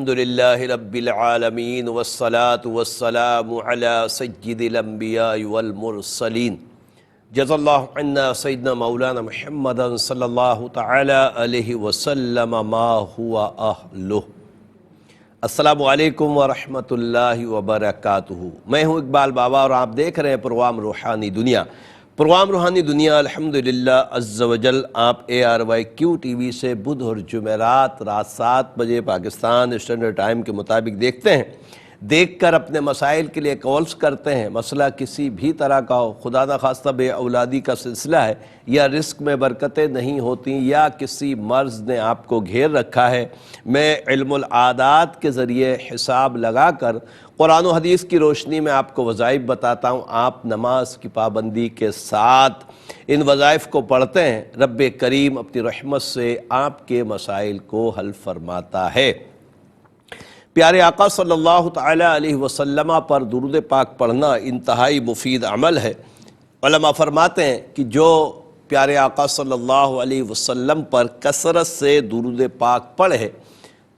الحمدللہ رب العالمین والصلاة والسلام علی سید الانبیاء والمرسلین جزا اللہ عنا سیدنا مولانا محمد صلی اللہ تعالی علیہ وسلم ما ہوا اہلہ۔ السلام علیکم ورحمۃ اللہ وبرکاتہ۔ میں ہوں اقبال بابا اور آپ دیکھ رہے ہیں پروگرام روحانی دنیا۔ پروگرام روحانی دنیا الحمدللہ عز و جل آپ ARYQ ٹی وی سے بدھ اور جمعرات رات 7 بجے پاکستان اسٹینڈرڈ ٹائم کے مطابق دیکھتے ہیں۔ دیکھ کر اپنے مسائل کے لیے کالز کرتے ہیں۔ مسئلہ کسی بھی طرح کا ہو، خدا نخواستہ بے اولادی کا سلسلہ ہے، یا رزق میں برکتیں نہیں ہوتی، یا کسی مرض نے آپ کو گھیر رکھا ہے، میں علم العادات کے ذریعے حساب لگا کر قرآن و حدیث کی روشنی میں آپ کو وظائف بتاتا ہوں۔ آپ نماز کی پابندی کے ساتھ ان وظائف کو پڑھتے ہیں، رب کریم اپنی رحمت سے آپ کے مسائل کو حل فرماتا ہے۔ پیارے آقا صلی اللہ تعالی علیہ وسلم پر درود پاک پڑھنا انتہائی مفید عمل ہے۔ علماء فرماتے ہیں کہ جو پیارے آقا صلی اللہ علیہ وسلم پر کثرت سے درود پاک پڑھے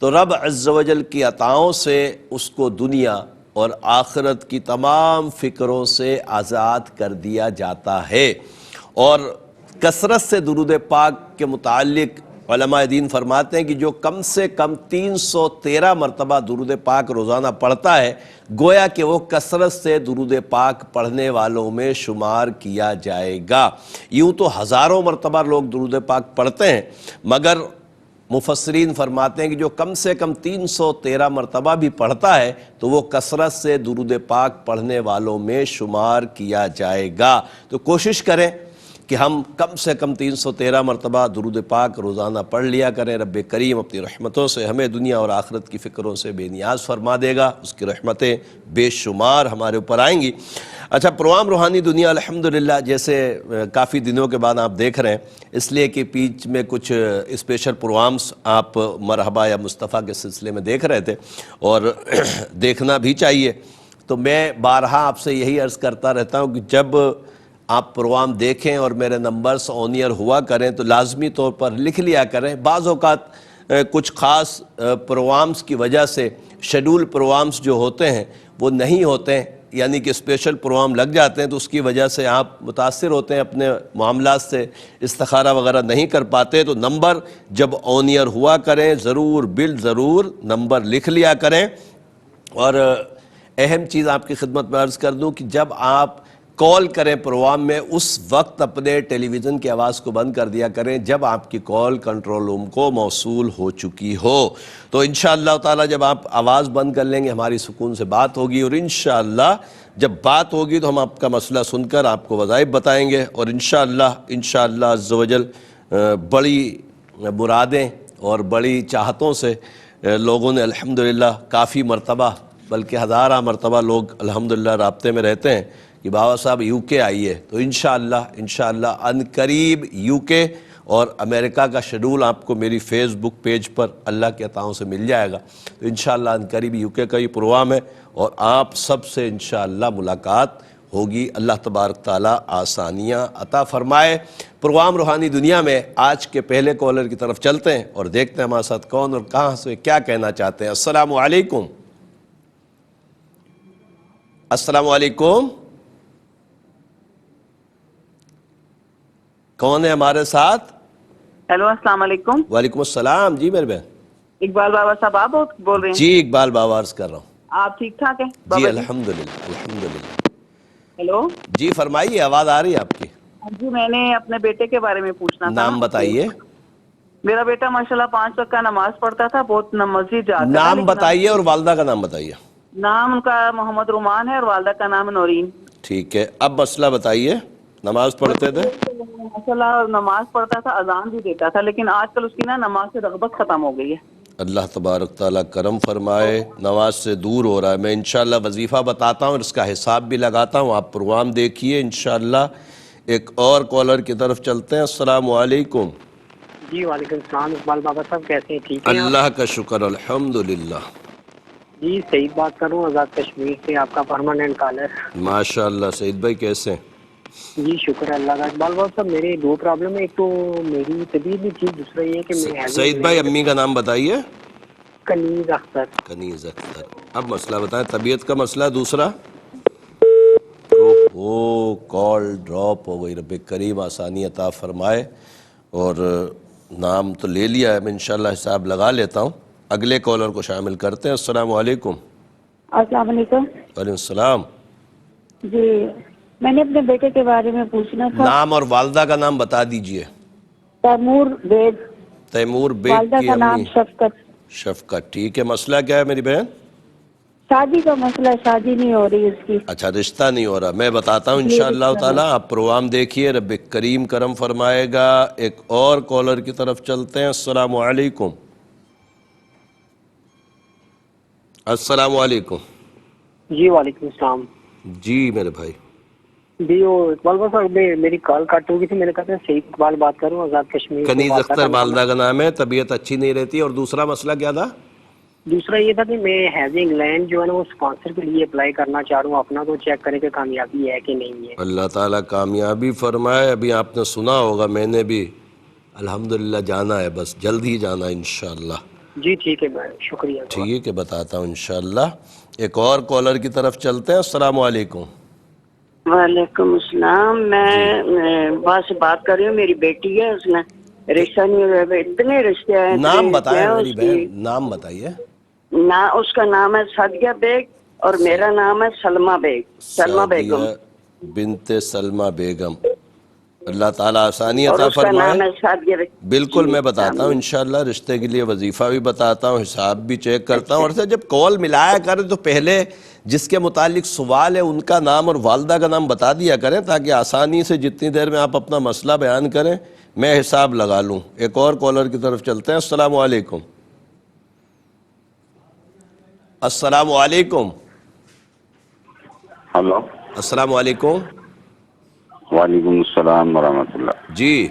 تو رب عز و جل کی عطاؤں سے اس کو دنیا اور آخرت کی تمام فکروں سے آزاد کر دیا جاتا ہے۔ اور کثرت سے درود پاک کے متعلق علماء دین فرماتے ہیں کہ جو کم سے کم 313 مرتبہ درود پاک روزانہ پڑھتا ہے، گویا کہ وہ کثرت سے درود پاک پڑھنے والوں میں شمار کیا جائے گا۔ یوں تو ہزاروں مرتبہ لوگ درود پاک پڑھتے ہیں، مگر مفسرین فرماتے ہیں کہ جو کم سے کم 313 مرتبہ بھی پڑھتا ہے تو وہ کثرت سے درود پاک پڑھنے والوں میں شمار کیا جائے گا۔ تو کوشش کریں کہ ہم کم سے کم 313 مرتبہ درود پاک روزانہ پڑھ لیا کریں۔ رب کریم اپنی رحمتوں سے ہمیں دنیا اور آخرت کی فکروں سے بے نیاز فرما دے گا، اس کی رحمتیں بے شمار ہمارے اوپر آئیں گی۔ اچھا، پروگرام روحانی دنیا الحمدللہ جیسے کافی دنوں کے بعد آپ دیکھ رہے ہیں، اس لیے کہ بیچ میں کچھ اسپیشل پروگرامز آپ مرحبا یا مصطفیٰ کے سلسلے میں دیکھ رہے تھے، اور دیکھنا بھی چاہیے۔ تو میں بارہا آپ سے یہی عرض کرتا رہتا ہوں کہ جب آپ پروگرام دیکھیں اور میرے نمبرز آن ایئر ہوا کریں تو لازمی طور پر لکھ لیا کریں۔ بعض اوقات کچھ خاص پروگرامز کی وجہ سے شیڈول پروگرامز جو ہوتے ہیں وہ نہیں ہوتے ہیں، یعنی کہ اسپیشل پروگرام لگ جاتے ہیں، تو اس کی وجہ سے آپ متاثر ہوتے ہیں، اپنے معاملات سے استخارہ وغیرہ نہیں کر پاتے۔ تو نمبر جب آن ایئر ہوا کریں ضرور ضرور نمبر لکھ لیا کریں۔ اور اہم چیز آپ کی خدمت میں عرض کر دوں کہ جب آپ کال کریں پروگرام میں، اس وقت اپنے ٹیلی ویژن کی آواز کو بند کر دیا کریں جب آپ کی کال کنٹرول روم کو موصول ہو چکی ہو۔ تو انشاءاللہ تعالی جب آپ آواز بند کر لیں گے ہماری سکون سے بات ہوگی، اور انشاءاللہ جب بات ہوگی تو ہم آپ کا مسئلہ سن کر آپ کو وظائف بتائیں گے، اور انشاءاللہ عز و جل بڑی مرادیں اور بڑی چاہتوں سے لوگوں نے الحمدللہ کافی مرتبہ بلکہ ہزارہ مرتبہ لوگ الحمدللہ رابطے میں رہتے ہیں کہ بابا صاحب UK آئیے۔ تو انشاءاللہ ان قریب UK اور امریکہ کا شیڈول آپ کو میری فیس بک پیج پر اللہ کے عطاؤں سے مل جائے گا۔ تو انشاءاللہ ان قریب UK کا یہ پروگرام ہے، اور آپ سب سے انشاءاللہ ملاقات ہوگی۔ اللہ تبارک تعالیٰ آسانیاں عطا فرمائے۔ پروگرام روحانی دنیا میں آج کے پہلے کالر کی طرف چلتے ہیں اور دیکھتے ہیں ہمارے ساتھ کون اور کہاں سے کیا کہنا چاہتے ہیں۔ السلام علیکم۔ السلام علیکم، کون ہے ہمارے ساتھ؟ ہیلو، السلام علیکم۔ وعلیکم السلام، جی میرے بہن۔ اقبال بابا صاحب آپ بول رہے ہیں؟ جی اقبال بابا عرض کر رہا ہوں۔ آپ ٹھیک ٹھاک ہیں جی بابا؟ الحمدللہ۔ ہیلو جی فرمائیے، آواز آ رہی ہے آپ کی۔ جی، میں نے اپنے بیٹے کے بارے میں پوچھنا تھا۔ نام بتائیے۔ میرا بیٹا ماشاءاللہ 5 وقت کا نماز پڑھتا تھا، بہت مسجد جاتا تھا۔ نام بتائیے اور والدہ کا نام بتائیے۔ نام ان کا محمد رومان ہے اور والدہ کا نام نورین۔ ٹھیک ہے، اب مسئلہ بتائیے۔ نماز پڑھتے تھے؟ ماشاءاللہ نماز پڑھتا تھا، اذان بھی دیتا تھا، لیکن آج کل اس کی نماز سے رغبت ختم ہو گئی ہے۔ اللہ تبارک تعالیٰ کرم فرمائے، نماز سے دور ہو رہا ہے۔ میں انشاءاللہ وظیفہ بتاتا ہوں اور اس کا حساب بھی لگاتا ہوں، آپ پروگرام دیکھیے انشاءاللہ۔ ایک اور کالر کی طرف چلتے ہیں۔ السلام علیکم۔ جی وعلیکم السلام۔ اقبال بابا صاحب کیسے ہیں؟ ٹھیک ہیں؟ اللہ کا شکر الحمدللہ۔ جی سعید بات کر رہا ہوں آزاد کشمیر سے، آپ کا پرماننٹ کالر۔ ماشاءاللہ، سعید بھائی کیسے ہیں؟ جی شکر اللہ کا۔ اقبال بابا صاحب میرے 2 پرابلم ہیں، ایک تو میری طبیعت بھی ٹھیک، دوسرا یہ ہے کہ میں سعید بھائی امی کا نام بتائیے۔ کنیز اختر. کنیز اختر. اب مسئلہ بتائیں, طبیعت کا مسئلہ. دوسرا وہ کال ڈراپ ہو گئی. رب کریم آسانی عطا فرمائے. اور نام تو لے لیا ہے, میں انشاءاللہ حساب لگا لیتا ہوں. اگلے کالر کو شامل کرتے ہیں. السلام علیکم. السلام علیکم. وعلیکم السلام. جی میں نے اپنے بیٹے کے بارے میں پوچھنا تھا. نام اور والدہ کا نام بتا دیجئے. Timur bag. تیمور بیگ والدہ کی کا نام امی شفقت. شفقت. ٹھیک ہے, مسئلہ کیا ہے میری بہن؟ شادی کا مسئلہ, شادی نہیں ہو رہی اس کی. اچھا, رشتہ نہیں ہو رہا. میں بتاتا ہوں انشاءاللہ تعالی. آپ پروگرام دیکھیے, رب کریم کرم فرمائے گا. ایک اور کالر کی طرف چلتے ہیں. السلام علیکم. السلام علیکم. جی وعلیکم السلام. جی میرے بھائی. جی وہ اقبال بھائی صاحب, میری کال کٹ ہو گئی تھی. میں نے کہا تھا سعید اقبال بات کروں, آزاد کشمیر سے. کنیز اختر والدہ کا نام ہے. طبیعت اچھی نہیں رہتی. اور دوسرا مسئلہ کیا تھا؟ دوسرا یہ تھا کہ میں ہیز انگلینڈ جو ہے نا وہ اسپانسر کے لیے اپلائی کرنا چاہ رہا ہوں اپنا, تو چیک کریں کہ کامیابی ہے کہ نہیں ہے. اللہ تعالیٰ کامیابی فرمائے. ابھی آپ نے سنا ہوگا, میں نے بھی الحمدللہ جانا ہے, بس جلد ہی جانا ہے انشاءاللہ. جی ٹھیک ہے بھائی, شکریہ. ٹھیک ہے, بتاتا ہوں انشاءاللہ. ایک اور کالر کی طرف چلتے ہیں. السلام علیکم. وعلیکم السلام. میں وہاں سے بات کر رہی ہوں. میری بیٹی ہے, اس نے رشتہ نہیں ہوا. اتنے رشتے ہیں. نام بتائیں میری بہن, نام بتائیے. اس کا نام ہے سعدیہ بیگ اور میرا نام ہے سلمہ بیگ. سلمہ بیگم. سعدیہ بنت سلمہ بیگم. اللہ تعالیٰ آسانی اور عطا اس کا فرمائے. نام ہے سعدیہ بیگ. بالکل, میں بتاتا ہوں انشاءاللہ. رشتے کے لیے وظیفہ بھی بتاتا ہوں, حساب بھی چیک کرتا ہوں. اور سے جب کال ملایا کریں تو پہلے جس کے متعلق سوال ہے ان کا نام اور والدہ کا نام بتا دیا کریں, تاکہ آسانی سے جتنی دیر میں آپ اپنا مسئلہ بیان کریں میں حساب لگا لوں. ایک اور کالر کی طرف چلتے ہیں. السلام علیکم. السلام علیکم. ہلو. السلام علیکم. وعلیکم السلام ورحمۃ اللہ. جی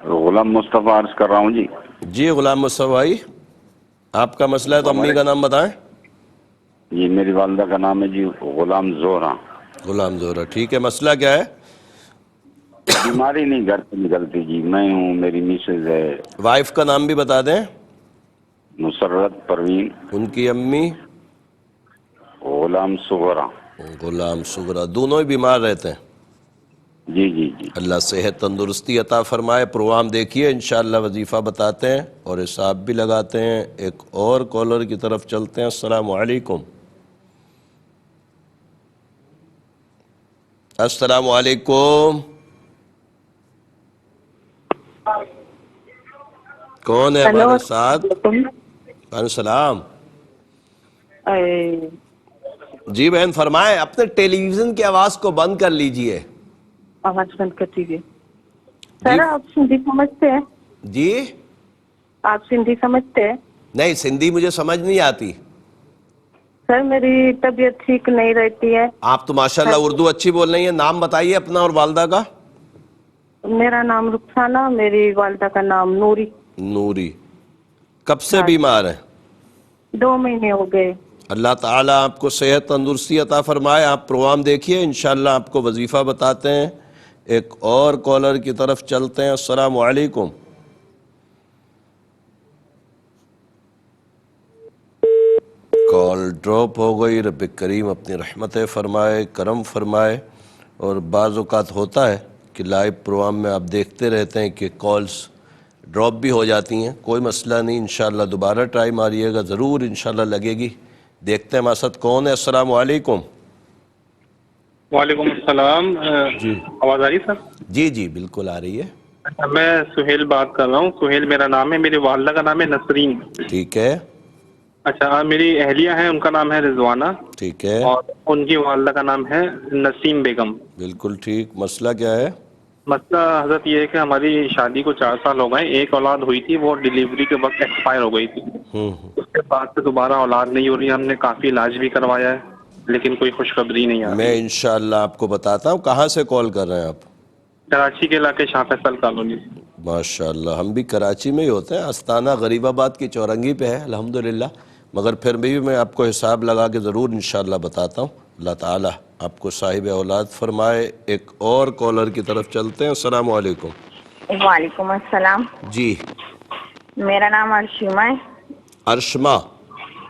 غلام مصطفیٰ عرض کر رہا ہوں. جی جی غلام مصطفیٰ بھائی, آپ کا مسئلہ ہے تو امی کا نام بتائیں. جی میری والدہ کا نام ہے جی غلام زہرا. غلام زہرا. ٹھیک ہے, مسئلہ کیا ہے؟ بیماری نہیں گھر سے نکلتی جی. میں ہوں, میری میسز ہے. وائف کا نام بھی بتا دیں. مسرت پروین. ان کی امی غلام صغرا. غلام صغرا. دونوں ہی بیمار رہتے ہیں. جی جی جی. اللہ صحت تندرستی عطا فرمائے. پروگرام دیکھیے, انشاءاللہ وظیفہ بتاتے ہیں اور حساب بھی لگاتے ہیں. ایک اور کالر کی طرف چلتے ہیں. السلام علیکم. السلام علیکم. کون ہے ہمارے ساتھ؟ وعلیکم السلام. جی بہن فرمائیں. اپنے ٹیلی ویژن کی آواز کو بند کر لیجئے. آواز بند کر دیجیے. سر آپ سندھی سمجھتے ہیں؟ جی آپ سندھی سمجھتے ہیں؟ نہیں, سندھی مجھے سمجھ نہیں آتی. سر میری طبیعت ٹھیک نہیں رہتی ہے. آپ تو ماشاءاللہ اردو اچھی بول رہی ہیں. نام بتائیے اپنا اور والدہ کا. میرا نام رخسانہ, میری والدہ کا نام نوری. نوری. کب سے بیمار ہیں؟ 2 مہینے ہو گئے. اللہ تعالیٰ آپ کو صحت تندرستی عطا فرمائے. آپ پروگرام دیکھیے, انشاءاللہ آپ کو وظیفہ بتاتے ہیں. ایک اور کالر کی طرف چلتے ہیں. السلام علیکم. کال ڈراپ ہو گئی. رب کریم اپنی رحمت فرمائے, کرم فرمائے. اور بعض اوقات ہوتا ہے کہ لائیو پروگرام میں آپ دیکھتے رہتے ہیں کہ کالز ڈراپ بھی ہو جاتی ہیں. کوئی مسئلہ نہیں, انشاءاللہ دوبارہ ٹرائی ماریے گا, ضرور انشاءاللہ لگے گی. دیکھتے ہیں ہمارے ساتھ کون ہے. السلام علیکم. وعلیکم السلام. جی آواز آ رہی ہے سر؟ جی جی بالکل آ رہی ہے. میں سہیل بات کر رہا ہوں. سہیل میرا نام ہے. میری والدہ کا نام ہے نسرین. ٹھیک ہے. اچھا, میری اہلیہ ہیں, ان کا نام ہے رضوانہ. ٹھیک ہے. اور ان کی والدہ کا نام ہے نسیم بیگم. بالکل ٹھیک. مسئلہ کیا ہے؟ مسئلہ حضرت یہ ہے کہ ہماری شادی کو 4 سال ہو گئے. ایک اولاد ہوئی تھی, وہ ڈیلیوری کے وقت ایکسپائر ہو گئی تھی. اس کے بعد سے دوبارہ اولاد نہیں ہو رہی. ہم نے کافی علاج بھی کروایا ہے, لیکن کوئی خوشخبری نہیں آ رہی. میں انشاءاللہ آپ کو بتاتا ہوں. کہاں سے کال کر رہے ہیں آپ؟ کراچی کے علاقے شاہ فیصل کالونی. ماشاءاللہ, ہم بھی کراچی میں ہی ہوتے ہیں. آستانہ غریب آباد کی چورنگی پہ ہے الحمدللہ. مگر پھر بھی میں آپ کو حساب لگا کے ضرور انشاءاللہ بتاتا ہوں. اللہ تعالیٰ آپ کو صاحب اولاد فرمائے. ایک اور کالر کی طرف چلتے ہیں. السلام علیکم. وعلیکم السلام. جی میرا نام ارشیما ہے. ارشما،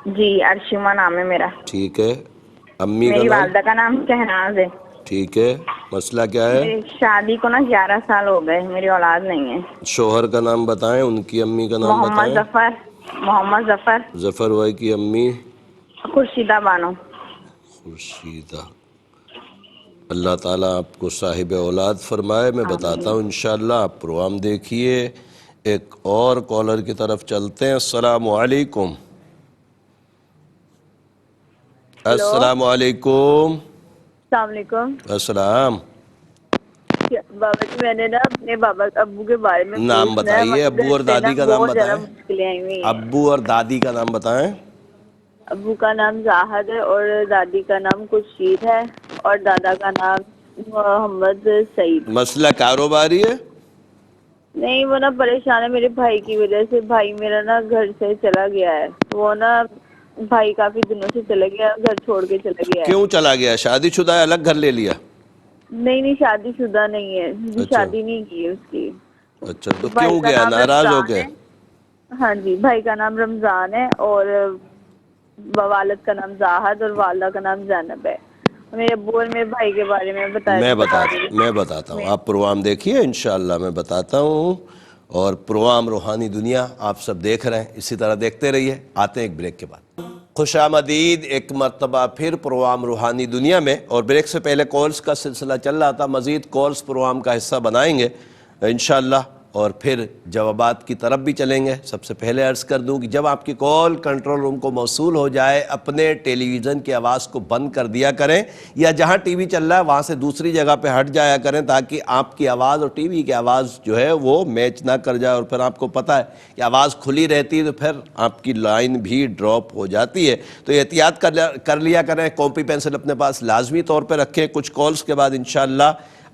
جی ارشما نام ہے میرا. ٹھیک ہے. امی کا میری نام؟ والدہ کا نام شہناز ہے. ٹھیک ہے. مسئلہ کیا ہے؟ میری شادی کو نا 11 سال ہو گئے, میری اولاد نہیں ہے. شوہر کا نام بتائیں, ان کی امی کا نام محمد بتائیں. ظفر. محمد ظفر. ظفر بھائی کی امی؟ خورشیدہ بانو. خورشیدہ. اللہ تعالیٰ آپ کو صاحب اولاد فرمائے. میں بتاتا ہوں انشاءاللہ. آپ پروگرام دیکھیے. ایک اور کالر کی طرف چلتے ہیں. السلام علیکم. السلام علیکم. السلام علیکم. السلام. بابا جی میں نے نا اپنے بابا ابو کے بارے میں نام بتائیے. ابو اور دادی کا نام بتائیں. مشکلیں آئی ہوئی ہیں. ابو اور دادی کا نام بتائیں. ابو کا نام زاہد ہے اور دادی کا نام خورشید ہے اور دادا کا نام محمد سعید. مسئلہ کاروباری ہے؟ نہیں, وہ نا پریشان ہے میرے بھائی کی وجہ سے. بھائی میرا نا گھر سے چلا گیا ہے. وہ نا بھائی کافی دنوں سے چلا گیا, گھر چھوڑ کے چلا گیا ہے. کیوں چلا گیا؟ شادی شدہ ہے, الگ گھر لے لیا؟ نہیں شادی شدہ نہیں ہے, اچھا. شادی نہیں کی ہے اس کی. اچھا, تو بھائی کیوں کا گیا؟ نام ناراض ہو رمضان کے؟ ہے. ہاں جی, بھائی کا نام رمضان ہے اور والد کا نام زاہد اور والدہ کا نام زینب ہے. میرے ابو اور میرے بھائی کے بارے میں میں بتاتا ہوں. آپ پروگرام دیکھیے انشاءاللہ. میں بتاتا ہوں. اور پروگرام روحانی دنیا آپ سب دیکھ رہے ہیں, اسی طرح دیکھتے رہیے. آتے ہیں ایک بریک کے بعد. خوش آمدید ایک مرتبہ پھر پروگرام روحانی دنیا میں. اور بریک سے پہلے کالز کا سلسلہ چل رہا تھا. مزید کالز پروگرام کا حصہ بنائیں گے انشاءاللہ, اور پھر جوابات کی طرف بھی چلیں گے. سب سے پہلے عرض کر دوں کہ جب آپ کی کال کنٹرول روم کو موصول ہو جائے, اپنے ٹیلی ویژن کی آواز کو بند کر دیا کریں, یا جہاں ٹی وی چل رہا ہے وہاں سے دوسری جگہ پہ ہٹ جایا کریں, تاکہ آپ کی آواز اور ٹی وی کی آواز جو ہے وہ میچ نہ کر جائے. اور پھر آپ کو پتہ ہے کہ آواز کھلی رہتی ہے تو پھر آپ کی لائن بھی ڈراپ ہو جاتی ہے. تو احتیاط کر لیا کریں. کاپی پینسل اپنے پاس لازمی طور پہ رکھیں. کچھ کالز کے بعد انشاءاللہ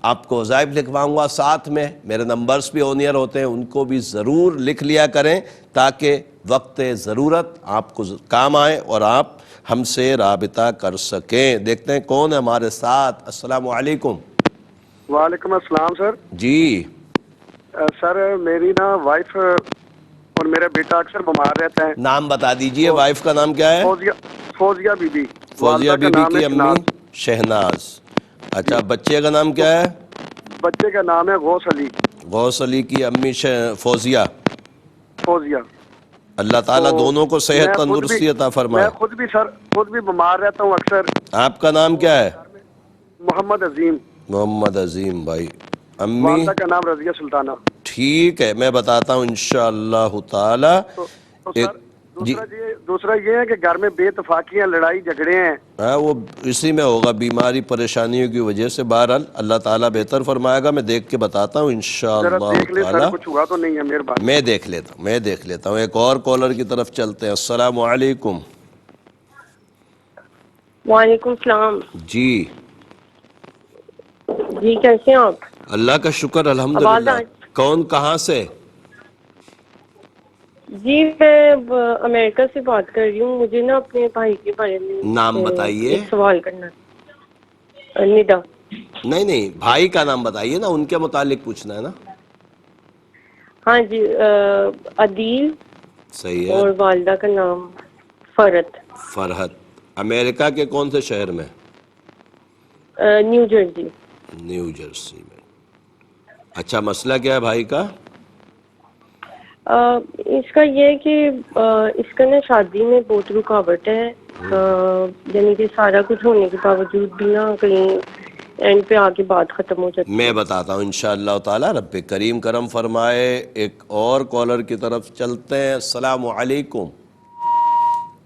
آپ کو وظائف لکھواؤں گا. ساتھ میں میرے نمبرز بھی آن ایئر ہوتے ہیں, ان کو بھی ضرور لکھ لیا کریں تاکہ وقت ضرورت آپ کو کام آئے اور آپ ہم سے رابطہ کر سکیں. دیکھتے ہیں کون ہے ہمارے ساتھ. السلام علیکم. وعلیکم السلام سر. جی سر میری نا وائف اور میرا بیٹا اکثر بیمار رہتا ہے. نام بتا دیجئے. وائف کا نام کیا ہے؟ فوزیہ بی بی. فوزیہ بی بی کی امی شہناز. اچھا, بچے کا نام کیا ہے؟ بچے کا نام ہے غوث علی. غوث علی کی امی فوزیہ. فوزیہ. اللہ تعالیٰ دونوں کو صحت تندرستی عطا فرمائے. میں خود بھی بیمار رہتا ہوں اکثر. آپ کا نام کیا ہے؟ محمد عظیم. محمد عظیم بھائی. امی؟ والدہ کا نام رضیہ سلطانہ. ٹھیک ہے, میں بتاتا ہوں انشاءاللہ تعالی. دوسرا یہ ہے کہ گھر میں بے اتفاقیاں, لڑائی جھگڑے ہیں. وہ اسی میں ہوگا, بیماری پریشانیوں کی وجہ سے. بہرحال اللہ تعالیٰ بہتر فرمائے گا. میں دیکھ کے بتاتا ہوں انشاءاللہ تعالی. کچھ ہوا تو نہیں ہے, مہربانی. میں دیکھ لیتا ہوں. ایک اور کالر کی طرف چلتے ہیں. السلام علیکم. وعلیکم السلام. جی کیسے ہیں آپ؟ اللہ کا شکر الحمدللہ. کون کہاں سے؟ جی میں امریکہ سے بات کر رہی ہوں. مجھے نا اپنے بھائی کے بارے میں نام بتائیے. ایک سوال کرنا. ندا. نہیں, بھائی کا نام بتائیے نا, ان کے متعلق پوچھنا ہے نا. ہاں جی, عدیل. صحیح ہے. اور والدہ کا نام فرحت. امریکہ کے کون سے شہر میں؟ New Jersey. نیو جرسی میں. اچھا, مسئلہ کیا ہے بھائی کا؟ اس کا یہ ہے کہ اس کا نا شادی میں بہت رکاوٹ ہے. یعنی کہ سارا کچھ ہونے کے باوجود بھی نا کہیں اینڈ پہ آ کے بات ختم ہو جاتی ہے. میں بتاتا ہوں انشاءاللہ تعالی. رب کریم کرم فرمائے. ایک اور کالر کی طرف چلتے ہیں. السلام علیکم.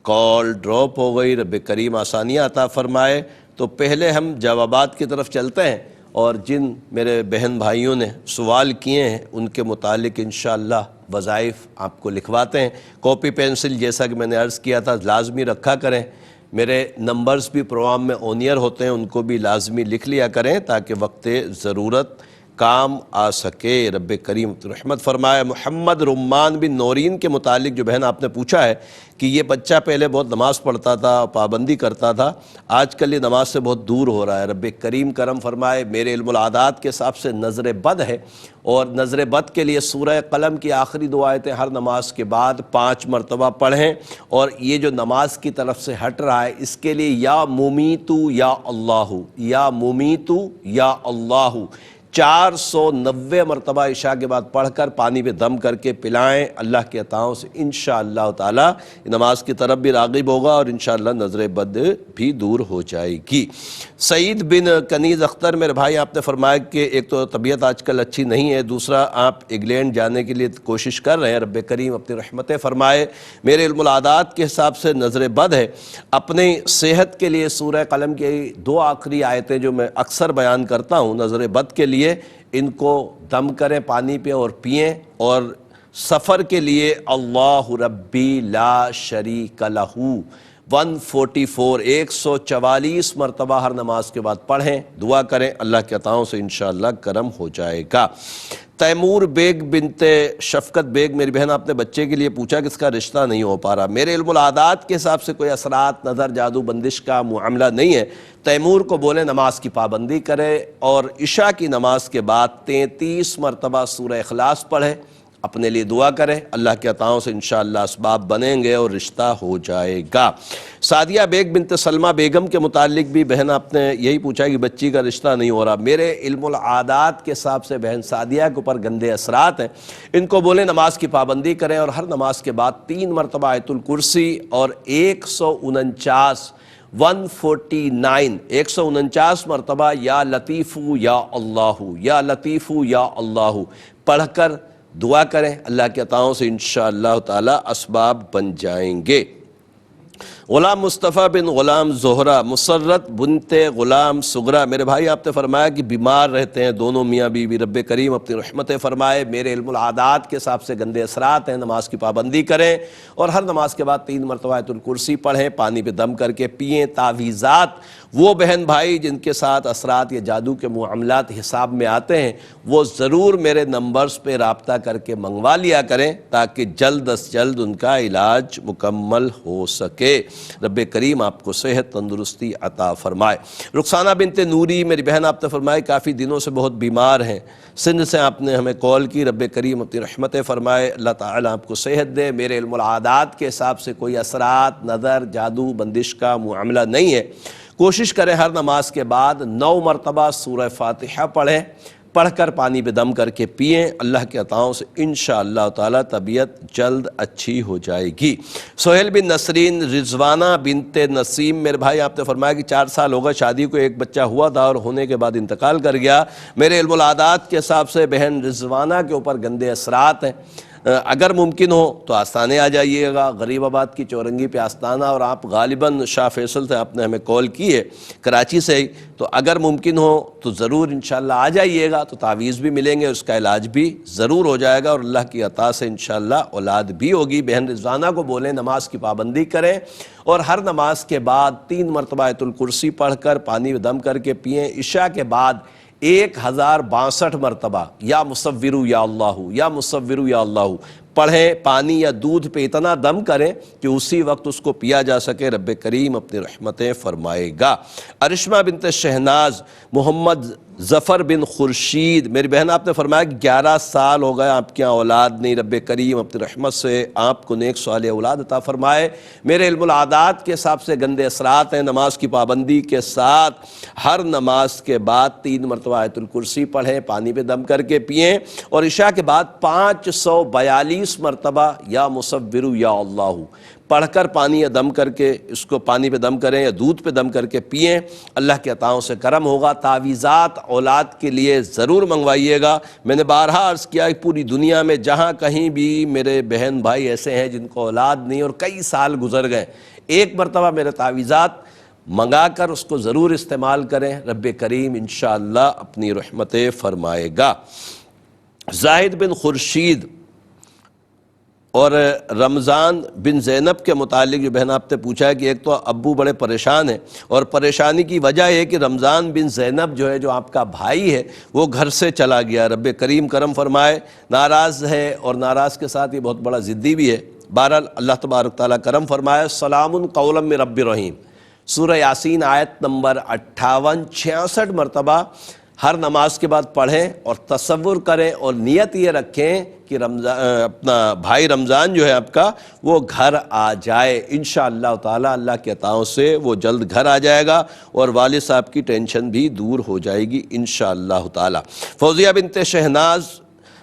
کال ڈراپ ہو گئی. رب کریم آسانیاں عطا فرمائے. تو پہلے ہم جوابات کی طرف چلتے ہیں, اور جن میرے بہن بھائیوں نے سوال کیے ہیں ان کے متعلق انشاءاللہ وظائف آپ کو لکھواتے ہیں. کاپی پینسل جیسا کہ میں نے عرض کیا تھا لازمی رکھا کریں. میرے نمبرز بھی پروگرام میں آن ایئر ہوتے ہیں, ان کو بھی لازمی لکھ لیا کریں تاکہ وقت ضرورت کام آ سکے۔ رب کریم رحمت فرمائے۔ محمد رمان بن نورین کے متعلق جو بہن آپ نے پوچھا ہے کہ یہ بچہ پہلے بہت نماز پڑھتا تھا، پابندی کرتا تھا، آج کل یہ نماز سے بہت دور ہو رہا ہے، رب کریم کرم فرمائے۔ میرے علم العادات کے حساب سے نظر بد ہے، اور نظر بد کے لیے سورہ قلم کی آخری 2 آیتیں ہر نماز کے بعد 5 مرتبہ پڑھیں، اور یہ جو نماز کی طرف سے ہٹ رہا ہے اس کے لیے یا ممیتو یا اللہ، یا ممیتو یا اللہ 490 مرتبہ عشاء کے بعد پڑھ کر پانی پہ دم کر کے پلائیں۔ اللہ کے عطاؤں سے انشاءاللہ تعالی نماز کی طرف بھی راغب ہوگا، اور انشاءاللہ نظر بد بھی دور ہو جائے گی۔ سعید بن کنیز اختر میرے بھائی آپ نے فرمایا کہ ایک تو طبیعت آج کل اچھی نہیں ہے، دوسرا آپ انگلینڈ جانے کے لیے کوشش کر رہے ہیں، رب کریم اپنی رحمتیں فرمائے۔ میرے علم العادات کے حساب سے نظر بد ہے، اپنی صحت کے لیے سورہ قلم کی 2 آخری آیتیں جو میں اکثر بیان کرتا ہوں نظر بد کے لیے، ان کو دم کریں پانی پہ اور پئیں، اور سفر کے لیے اللہ ربی لا شریک لہ 144 مرتبہ ہر نماز کے بعد پڑھیں، دعا کریں، اللہ کے عطاؤں سے انشاءاللہ کرم ہو جائے گا۔ تیمور بیگ بنت شفقت بیگ میری بہن آپ نے بچے کے لیے پوچھا کہ اس کا رشتہ نہیں ہو پا رہا۔ میرے علم العادات کے حساب سے کوئی اثرات، نظر، جادو، بندش کا معاملہ نہیں ہے۔ تیمور کو بولیں نماز کی پابندی کرے، اور عشاء کی نماز کے بعد 33 مرتبہ سورہ اخلاص پڑھے، اپنے لیے دعا کریں، اللہ کے عطاؤں سے انشاءاللہ اسباب بنیں گے اور رشتہ ہو جائے گا۔ سعدیہ بیگ بنت سلمہ بیگم کے متعلق بھی بہن آپ نے یہی پوچھا کہ بچی کا رشتہ نہیں ہو رہا۔ میرے علم العادات کے حساب سے بہن سعدیہ کے اوپر گندے اثرات ہیں، ان کو بولیں نماز کی پابندی کریں، اور ہر نماز کے بعد 3 مرتبہ آیت الکرسی اور 149 مرتبہ یا لطیف یا اللہ، یا لطیف یا اللہ پڑھ کر دعا کریں، اللہ کے عطاؤں سے انشاءاللہ تعالی اسباب بن جائیں گے۔ غلام مصطفیٰ بن غلام زہرہ مسرت بنت غلام سغرا میرے بھائی آپ نے فرمایا کہ بیمار رہتے ہیں دونوں میاں بیوی، رب کریم اپنی رحمتیں فرمائے۔ میرے علم العادات کے حساب سے گندے اثرات ہیں، نماز کی پابندی کریں، اور ہر نماز کے بعد 3 مرتبہ آیت الکرسی پڑھیں، پانی پہ دم کر کے پئیں۔ تعویذات وہ بہن بھائی جن کے ساتھ اثرات یا جادو کے معاملات حساب میں آتے ہیں، وہ ضرور میرے نمبرز پہ رابطہ کر کے منگوا لیا کریں، تاکہ جلد از جلد ان کا علاج مکمل ہو سکے۔ رب کریم آپ کو صحت تندرستی عطا فرمائے۔ رخسانہ بنت نوری میری بہن آپ نے فرمائے کافی دنوں سے بہت بیمار ہیں، سندھ سے آپ نے ہمیں کال کی، رب کریم اپنی رحمتیں فرمائے، اللہ تعالیٰ آپ کو صحت دے۔ میرے علم العادات کے حساب سے کوئی اثرات، نظر، جادو، بندش کا معاملہ نہیں ہے۔ کوشش کریں ہر نماز کے بعد 9 مرتبہ سورہ فاتحہ پڑھ کر پانی پہ دم کر کے پئیں، اللہ کے عطاؤں سے انشاءاللہ تعالی طبیعت جلد اچھی ہو جائے گی۔ سہیل بن نسرین رضوانہ بنت نسیم میرے بھائی آپ نے فرمایا کہ 4 سال ہوگا شادی کو، ایک بچہ ہوا تھا اور ہونے کے بعد انتقال کر گیا۔ میرے علم العادات کے حساب سے بہن رضوانہ کے اوپر گندے اثرات ہیں، اگر ممکن ہو تو آستانے آ جائیے گا، غریب آباد کی چورنگی پہ آستانہ، اور آپ غالباً شاہ فیصل سے آپ نے ہمیں کال کی ہے کراچی سے ہی، تو اگر ممکن ہو تو ضرور انشاءاللہ آ جائیے گا، تو تعویذ بھی ملیں گے، اس کا علاج بھی ضرور ہو جائے گا، اور اللہ کی عطا سے انشاءاللہ اولاد بھی ہوگی۔ بہن رضوانہ کو بولیں نماز کی پابندی کریں، اور ہر نماز کے بعد 3 مرتبہ آیت الکرسی پڑھ کر پانی میں دم کر کے پئیں۔ عشاء کے بعد 1062 مرتبہ یا مصورو یا اللہ، یا مصورو یا اللہ پڑھیں، پانی یا دودھ پہ اتنا دم کریں کہ اسی وقت اس کو پیا جا سکے، رب کریم اپنی رحمتیں فرمائے گا۔ ارشمہ بنت شہناز محمد ظفر بن خورشید میری بہن آپ نے فرمایا کہ 11 سال ہو گئے آپ کے یہاں اولاد نہیں، رب کریم اپنی رحمت سے آپ کو نیک صالح اولاد عطا فرمائے۔ میرے علم العادات کے حساب سے گندے اثرات ہیں، نماز کی پابندی کے ساتھ ہر نماز کے بعد 3 مرتبہ آیت الکرسی پڑھیں، پانی پہ دم کر کے پئیں، اور عشاء کے بعد 542 مرتبہ یا مصورو یا اللہ پڑھ کر پانی یا دم کر کے اس کو پانی پہ دم کریں یا دودھ پہ دم کر کے پئیں، اللہ کے عطاؤں سے کرم ہوگا۔ تعویذات اولاد کے لیے ضرور منگوائیے گا۔ میں نے بارہا عرض کیا کہ پوری دنیا میں جہاں کہیں بھی میرے بہن بھائی ایسے ہیں جن کو اولاد نہیں اور کئی سال گزر گئے، ایک مرتبہ میرے تعویذات منگا کر اس کو ضرور استعمال کریں، رب کریم انشاءاللہ اپنی رحمتیں فرمائے گا۔ زاہد بن خورشید اور رمضان بن زینب کے متعلق جو بہن آپ نے پوچھا ہے کہ ایک تو ابو بڑے پریشان ہیں، اور پریشانی کی وجہ یہ کہ رمضان بن زینب جو ہے، جو آپ کا بھائی ہے، وہ گھر سے چلا گیا۔ رب کریم کرم فرمائے، ناراض ہے، اور ناراض کے ساتھ یہ بہت بڑا ضدی بھی ہے۔ بہرحال اللہ تبارک تعالیٰ کرم فرمائے۔ سلام قولا من رب رحیم، سورہ یاسین آیت نمبر 58 66 مرتبہ ہر نماز کے بعد پڑھیں، اور تصور کریں اور نیت یہ رکھیں کہ اپنا بھائی رمضان جو ہے آپ کا، وہ گھر آ جائے انشاءاللہ تعالیٰ۔ اللہ کے عطاؤں سے وہ جلد گھر آ جائے گا، اور والد صاحب کی ٹینشن بھی دور ہو جائے گی انشاءاللہ تعالیٰ۔ فوزیہ بنت شہناز،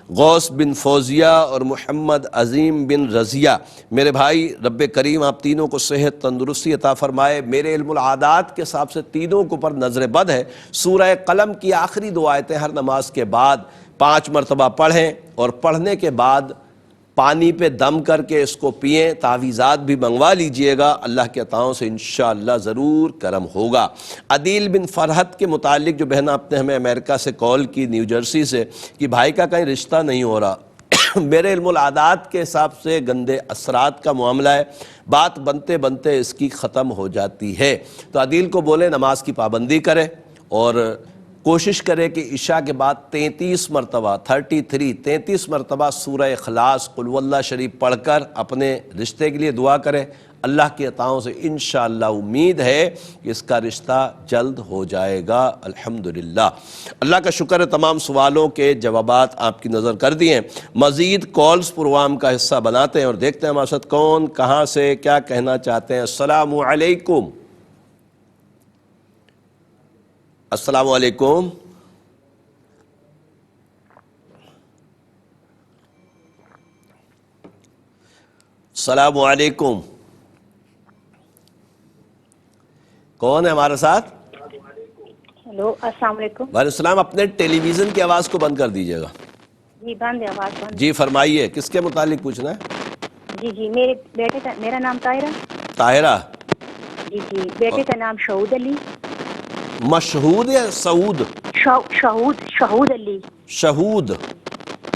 غوث بن فوزیہ اور محمد عظیم بن رضیہ، میرے بھائی رب کریم آپ تینوں کو صحت تندرستی عطا فرمائے۔ میرے علم العادات کے حساب سے تینوں کو پر نظر بد ہے۔ سورہ قلم کی آخری 2 آیتیں ہر نماز کے بعد 5 مرتبہ پڑھیں، اور پڑھنے کے بعد پانی پہ دم کر کے اس کو پئیں۔ تعویذات بھی منگوا لیجئے گا، اللہ کے عطاؤں سے انشاءاللہ ضرور کرم ہوگا۔ عدیل بن فرحت کے متعلق جو بہن آپ نے ہمیں امریکہ سے کال کی، نیو جرسی سے، کہ بھائی کا کہیں رشتہ نہیں ہو رہا۔ میرے علم العادات کے حساب سے گندے اثرات کا معاملہ ہے، بات بنتے بنتے اس کی ختم ہو جاتی ہے۔ تو عدیل کو بولے نماز کی پابندی کرے، اور کوشش کرے کہ عشاء کے بعد 33 مرتبہ 33 مرتبہ سورہ اخلاص قل واللہ شریف پڑھ کر اپنے رشتے کے لیے دعا کرے۔ اللہ کی عطاؤں سے انشاءاللہ امید ہے کہ اس کا رشتہ جلد ہو جائے گا الحمدللہ۔ اللہ کا شکر ہے، تمام سوالوں کے جوابات آپ کی نظر کر دیے ہیں۔ مزید کالز پروگرام کا حصہ بناتے ہیں، اور دیکھتے ہیں ہمارے ساتھ کون کہاں سے کیا کہنا چاہتے ہیں۔ السلام علیکم۔ السلام علیکم۔ السلام علیکم، کون ہے ہمارے ساتھ؟ ہیلو، السلام علیکم۔ وعلیکم السلام۔ اپنے ٹیلی ویژن کی آواز کو بند کر دیجیے گا۔ جی بند ہے، آواز بند۔ جی فرمائیے، کس کے متعلق پوچھنا ہے؟ جی میرے بیٹے کا، میرا نام طاہرہ۔ طاہرہ؟ جی بیٹے کا نام شہود علی۔ مشہود یا سعود؟ شہود علی۔ شہود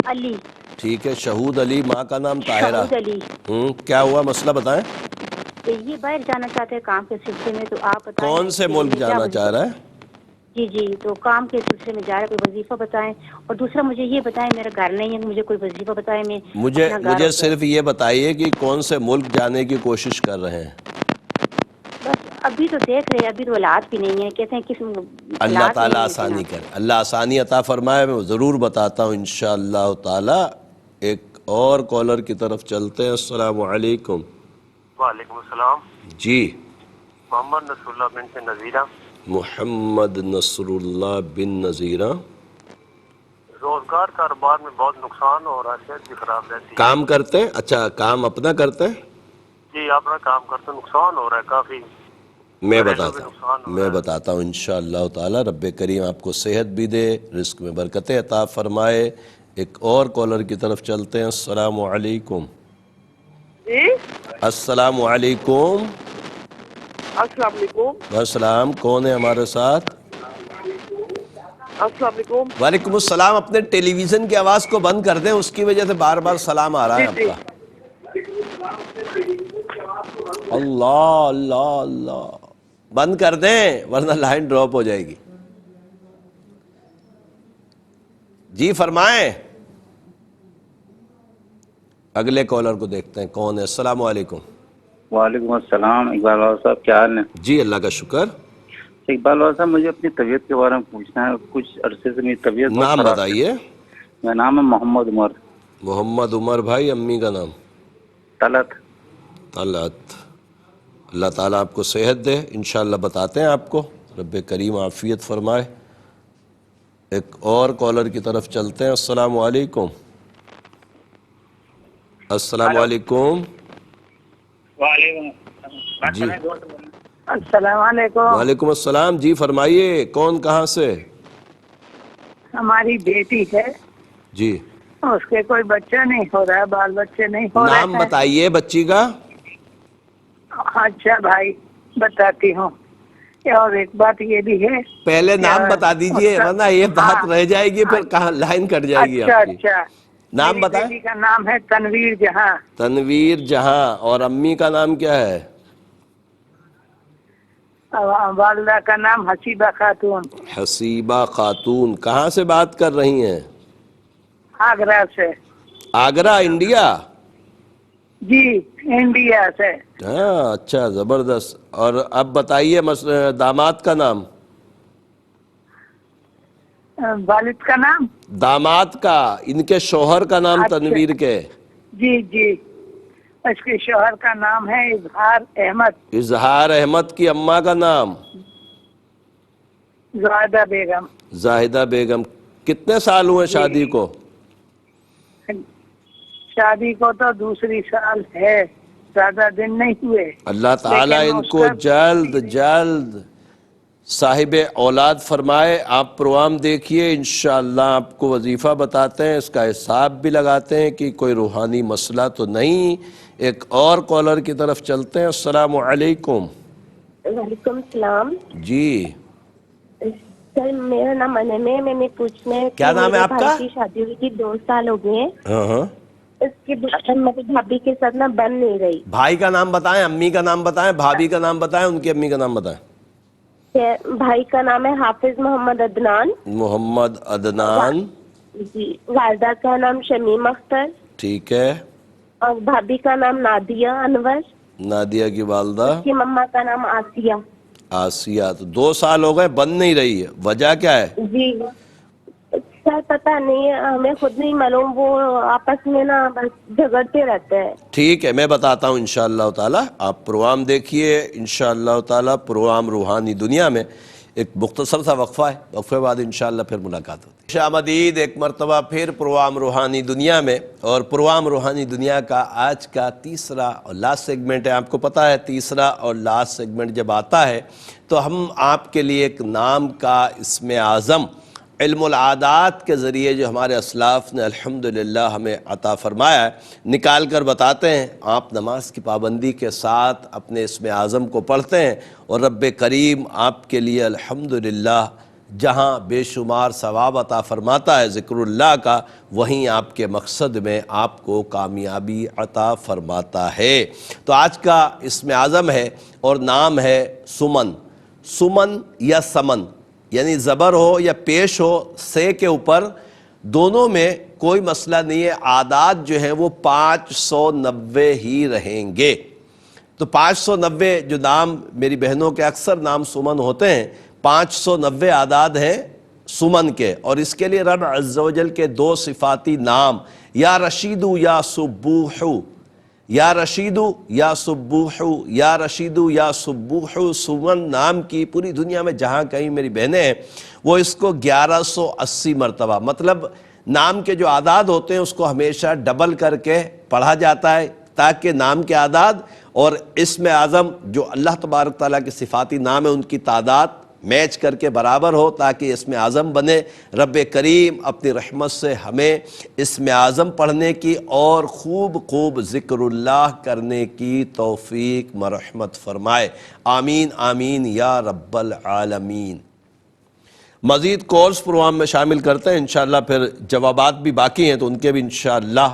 علی، ٹھیک ہے، شہود علی۔ ماں کا نام طاہرہ۔ شہود علی۔ کیا ہوا مسئلہ بتائیں۔ یہ باہر جانا چاہتے ہیں کام کے سلسلے میں، تو آپ بتائیں کون سے ملک جانا چاہ رہا ہے؟ جی تو کام کے سلسلے میں جا رہا ہے، کوئی وظیفہ بتائیں، اور دوسرا مجھے یہ بتائیں، میرا گھر نہیں ہے، مجھے کوئی وظیفہ بتائیں۔ میں مجھے صرف یہ بتائیے کہ کون سے ملک جانے کی کوشش کر رہے ہیں؟ بس ابھی تو دیکھ رہے ہیں، ابھی تو حالات بھی نہیں ہیں، کہتے ہیں کس اللہ تعالیٰ آسانی کرے، اللہ آسانی عطا فرمائے۔ میں ضرور بتاتا ہوں انشاءاللہ تعالیٰ۔ ایک اور کالر کی طرف چلتے ہیں۔ السلام علیکم۔ وعلیکم السلام۔ جی، محمد نصر اللہ بن نذیرہ۔ محمد نصر اللہ بن نذیرہ۔ روزگار کاروبار میں بہت نقصان ہو رہا ہے، صحت بھی خراب رہتی ہے۔ کام کرتے ہیں؟ اچھا، کام اپنا کرتے ہیں؟ جی اپنا کام کرتے، نقصان ہو رہا ہے کافی۔ میں بتاتا ہوں انشاءاللہ تعالی۔ رب کریم آپ کو صحت بھی دے، رزق میں برکتیں عطا فرمائے۔ ایک اور کالر کی طرف چلتے ہیں۔ السلام علیکم۔ جی السلام علیکم۔ السلام علیکم۔ السلام، کون ہے ہمارے ساتھ؟ السلام علیکم۔ وعلیکم السلام۔ اپنے ٹیلی ویژن کی آواز کو بند کر دیں، اس کی وجہ سے بار بار سلام آ رہا ہے آپ کا۔ اللہ اللہ اللہ، بند کر دیں ورنہ لائن ڈراپ ہو جائے گی۔ جی فرمائیں۔ اگلے کالر کو دیکھتے ہیں کون ہے۔ السلام علیکم۔ وعلیکم السلام۔ اقبال صاحب کیا حال ہے؟ جی اللہ کا شکر۔ اقبال صاحب مجھے اپنی طبیعت کے بارے میں پوچھنا ہے، کچھ عرصے سے میری طبیعت نام بتائیے۔ میرا نام ہے محمد عمر۔ محمد عمر بھائی، امی کا نام؟ طلعت۔ طلعت۔ اللہ تعالیٰ آپ کو صحت دے، انشاءاللہ بتاتے ہیں آپ کو، رب کریم عافیت فرمائے۔ ایک اور کالر کی طرف چلتے ہیں۔ السلام علیکم۔ السلام علیکم۔ جی السلام علیکم۔ وعلیکم السلام۔ جی فرمائیے، کون کہاں سے؟ ہماری بیٹی ہے، جی اس کے کوئی بچہ نہیں ہو رہا ہے، بال بچے نہیں ہو رہے ہیں۔ نام بتائیے بچی کا۔ اچھا بھائی بتاتی ہوں، اور ایک بات یہ بھی ہے، پہلے نام بتا دیجئے ورنہ یہ بات رہ جائے گی، پھر کہاں لائن کٹ جائے گی آپ کی۔ اچھا نام بتائیں. بیٹی کا نام ہے تنویر جہاں. تنویر جہاں. اور امی کا نام کیا ہے؟ والدہ کا نام حسیبہ خاتون. حسیبہ خاتون. کہاں سے بات کر رہی ہیں؟ آگرہ سے. آگرہ انڈیا؟ جی انڈیا سے. ہاں اچھا زبردست. اور اب بتائیے داماد کا نام. والد کا نام؟ داماد کا، ان کے شوہر کا نام تنویر کے. جی جی اس کے شوہر کا نام ہے اظہار احمد. اظہار احمد کی اماں کا نام؟ زاہدہ بیگم. زاہدہ بیگم. کتنے سال ہوئے شادی کو؟ شادی کو تو دوسری سال ہے، زیادہ دن نہیں ہوئے. اللہ تعالیٰ ان کو جلد جلد صاحب اولاد فرمائے. آپ پروگرام دیکھیے، انشاءاللہ آپ کو وظیفہ بتاتے ہیں، اس کا حساب بھی لگاتے ہیں کہ کوئی روحانی مسئلہ تو نہیں. ایک اور کالر کی طرف چلتے ہیں. السلام علیکم. وعلیکم السلام. جی سر میرا نام انم ہے. میں پوچھنا ہے کیا نام ہے آپ کا؟ کی شادی ہوئی تھی 2 سال ہو گئے ہیں. ہاں اس کی بھابھی کے ساتھ نہ بن نہیں رہی. بھائی کا نام بتائیں، امی کا نام بتائیں، بھابھی کا نام بتائیں، ان کی امی کا نام بتائیں. بھائی کا نام ہے حافظ محمد عدنان. محمد عدنان. جی. والدہ کا نام شمیم اختر. ٹھیک ہے. اور بھابھی کا نام نادیہ انور. نادیہ کی والدہ. اس کی مما کا نام آسیہ. آسیہ. تو 2 سال ہو گئے بن نہیں رہی ہے، وجہ کیا ہے؟ جی سر پتہ نہیں ہے، ہمیں خود نہیں معلوم. وہ آپس میں نا بس جھگڑتے رہتے ہیں. ٹھیک ہے میں بتاتا ہوں انشاءاللہ تعالی. آپ پروگرام دیکھیے انشاءاللہ تعالی. پروگرام روحانی دنیا میں ایک مختصر سا وقفہ ہے، وقفے بعد انشاءاللہ پھر ملاقات ہوتی ہے. خوش آمدید ایک مرتبہ پھر پروگرام روحانی دنیا میں. اور پروگرام روحانی دنیا کا آج کا تیسرا اور لاسٹ سیگمنٹ ہے. آپ کو پتہ ہے تیسرا اور لاسٹ سیگمنٹ جب آتا ہے تو ہم آپ کے لیے ایک نام کا اسم اعظم علم العادات کے ذریعے جو ہمارے اسلاف نے الحمدللہ ہمیں عطا فرمایا ہے نکال کر بتاتے ہیں. آپ نماز کی پابندی کے ساتھ اپنے اسم اعظم کو پڑھتے ہیں اور رب کریم آپ کے لیے الحمدللہ جہاں بے شمار ثواب عطا فرماتا ہے ذکر اللہ کا، وہیں آپ کے مقصد میں آپ کو کامیابی عطا فرماتا ہے. تو آج کا اسم اعظم ہے اور نام ہے سمن. سمن یا سمن، یعنی زبر ہو یا پیش ہو سے کے اوپر، دونوں میں کوئی مسئلہ نہیں ہے. اعداد جو ہیں وہ 590 ہی رہیں گے. تو 590 جو نام میری بہنوں کے اکثر نام سمن ہوتے ہیں، 590 اعداد ہیں سمن کے. اور اس کے لیے رب عز و جل کے 2 صفاتی نام، یا رشیدو یا سبوحو، یا رشیدو یا سبوحو، یا رشیدو یا سبوحو. سمن نام کی پوری دنیا میں جہاں کہیں میری بہنیں ہیں وہ اس کو 1180 مرتبہ، مطلب نام کے جو اعداد ہوتے ہیں اس کو ہمیشہ ڈبل کر کے پڑھا جاتا ہے تاکہ نام کے اعداد اور اسم اعظم جو اللہ تبارک تعالیٰ کے صفاتی نام ہے ان کی تعداد میچ کر کے برابر ہو تاکہ اسم اعظم بنے. رب کریم اپنی رحمت سے ہمیں اسم اعظم پڑھنے کی اور خوب خوب ذکر اللہ کرنے کی توفیق مرحمت فرمائے. آمین آمین یا رب العالمین. مزید کالز پروگرام میں شامل کرتے ہیں انشاءاللہ. پھر جوابات بھی باقی ہیں تو ان کے بھی انشاءاللہ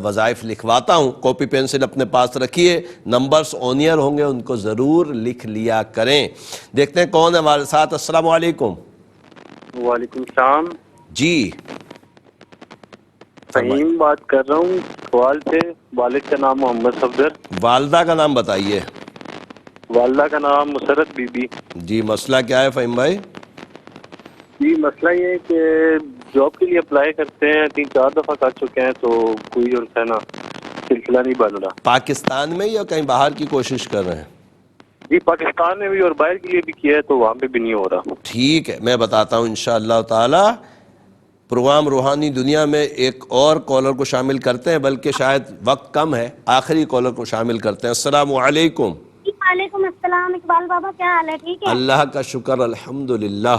وظائف لکھواتا ہوں. کاپی پینسل اپنے پاس رکھیے، نمبرز آن ایئر ہوں گے ان کو ضرور لکھ لیا کریں. دیکھتے ہیں کون ہے ہمارے ساتھ. السلام علیکم. وعلیکم السلام. جی فہیم بات کر رہا ہوں سوال سے. والد کا نام محمد صفدر. والدہ کا نام بتائیے. والدہ کا نام مسرت بی بی. جی مسئلہ کیا ہے فہیم بھائی؟ جی مسئلہ یہ ہے کہ جاب کے لیے اپلائی کرتے ہیں، 3-4 دفعہ کر چکے ہیں تو کوئی جو ہے نا سلسلہ نہیں بن رہا. پاکستان میں یا کہیں باہر کی کوشش کر رہے ہیں؟ جی پاکستان میں بھی اور باہر کے لیے بھی کیا ہے تو وہاں پہ بھی نہیں ہو رہا. ٹھیک ہے میں بتاتا ہوں انشاءاللہ تعالی. پروگرام روحانی دنیا میں ایک اور کالر کو شامل کرتے ہیں، بلکہ شاید وقت کم ہے، آخری کالر کو شامل کرتے ہیں. السلام علیکم. وعلیکم السلام. اقبال بابا کیا حال ہے؟ ٹھیک ہے اللہ کا شکر الحمدللہ.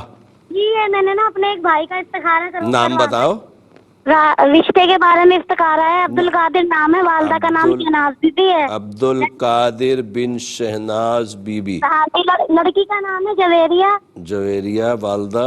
جی میں نے نا اپنے ایک بھائی کا استخارہ کروایا. نام بتاؤ. رشتے کے بارے میں استخارہ ہے. عبد القادر نام ہے، والدہ کا نام شہناز بی بی ہے. عبد القادر بن شہناز بی بی. لڑکی کا نام ہے جویریہ. جویریہ. والدہ؟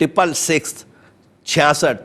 666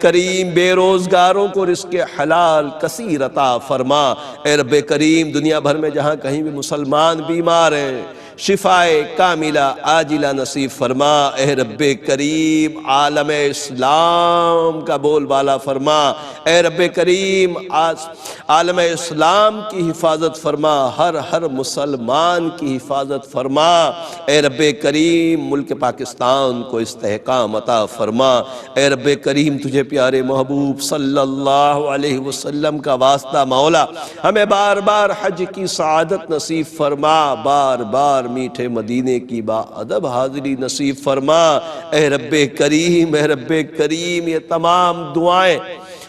کریم بے روزگاروں کو رزق حلال کثیر عطا فرما، اے رب کریم دنیا بھر میں جہاں کہیں بھی مسلمان بیمار ہیں شفائے کاملہ عاجلہ نصیب فرما، اے رب کریم عالم اسلام کا بول بالا فرما، اے رب کریم عالم اسلام کی حفاظت فرما، ہر مسلمان کی حفاظت فرما، اے رب کریم ملک پاکستان کو استحکام عطا فرما، اے رب کریم تجھے پیارے محبوب صلی اللہ علیہ وسلم کا واسطہ مولا ہمیں بار بار حج کی سعادت نصیب فرما، بار بار میٹھے مدینے کی با ادب حاضری نصیب فرما، اے رب کریم یہ تمام دعائیں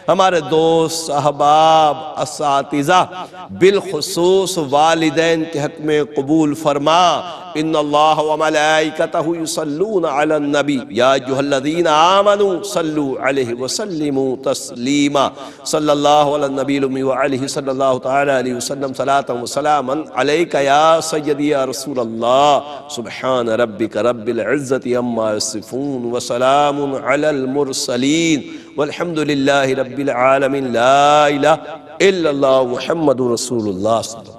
ہمارے دوست احباب اساتذہ بالخصوص والدین کے حق میں قبول فرما۔ ان اللہ وملائکتہ یصلون علی النبی یا ایھا الذین آمنوا صلوا علیہ وسلموا تسلیما، صلی اللہ علی النبی الامی وعلیہ صلی اللہ تعالی علیہ وسلم صلاۃ وسلاما علیک یا سیدی یا رسول اللہ، سبحان ربک رب العزت عما یصفون وسلام علی المرسلین والحمد للہ رب العالمین، لا الہ الا اللہ محمد رسول اللہ صلی اللہ علیہ وسلم۔